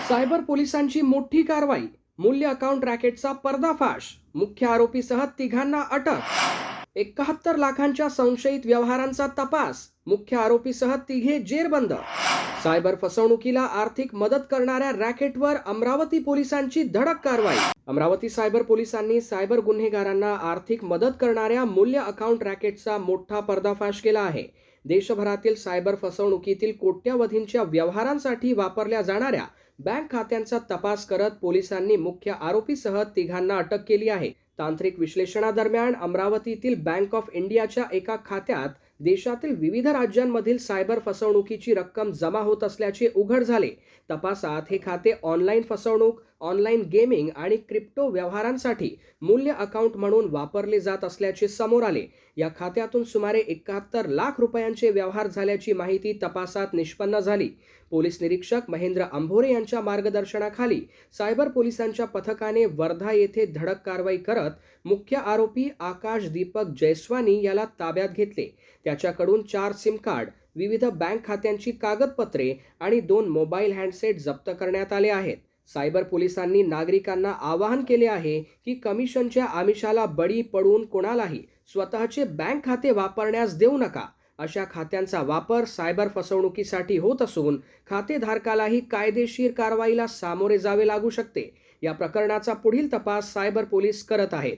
Cyber पोलिसांची मोठी कारवाई, मूल्य अकाउंट रॅकेटचा पर्दाफाश, मुख्य आरोपीसह तिघांना अटक. 71 लाखांच्या संशयित व्यवहारांचा तपास, मुख्य आरोपीसह तिघे जेरबंद. सायबर फसवणुकीला आर्थिक मदत करणाऱ्या रॅकेटवर अमरावती पोलिसांची धडक कारवाई. अमरावती सायबर पोलिसांनी सायबर गुन्हेगारांना आर्थिक मदत करणाऱ्या मूल्य अकाउंट रॅकेटचा मोठा पर्दाफाश केला आहे. देशभरातील सायबर फसवणुकीतील कोट्यवधींच्या व्यवहारांसाठी वापरल्या जाणाऱ्या बँक खात्यांचा तपास करत पोलिसांनी मुख्य आरोपीसह तिघांना अटक केली आहे. तांत्रिक विश्लेषणादरम्यान अमरावतीतील बँक ऑफ इंडियाच्या एका खात्यात देशातील विविध राज्यांमधील सायबर फसवणुकीची रक्कम जमा होत असल्याचे उघड झाले. तपासात हे खाते ऑनलाईन फसवणूक, ऑनलाईन गेमिंग आणि क्रिप्टो व्यवहारांसाठी मूल्य अकाउंट म्हणून वापरले जात असल्याचे समोर आले. या खात्यातून सुमारे 71 लाख रुपयांचे व्यवहार झाल्याची माहिती तपासात निष्पन्न झाली. पोलीस निरीक्षक महेंद्र अंभोरे यांच्या मार्गदर्शनाखाली सायबर पोलिसांच्या पथकाने वर्धा येथे धडक कारवाई करत मुख्य आरोपी आकाश दीपक जयस्वानी याला ताब्यात घेतले. त्याच्याकडून 4 सिम कार्ड, विविध बँक खात्यांची कागदपत्रे आणि 2 मोबाईल हँडसेट जप्त करण्यात आले आहेत. सायबर पोलिसांनी नागरिकांना आवाहन केले आहे की कमिशनच्या आमिषाला बळी पडून कोणालाही स्वतःचे बँक खाते वापरण्यास देऊ नका. अशा खात्यांचा वापर सायबर फसवणुकीसाठी होत असून खातेधारकालाही कायदेशीर कारवाईला सामोरे जावे लागू शकते. या प्रकरणाचा पुढील तपास सायबर पोलीस करत आहेत.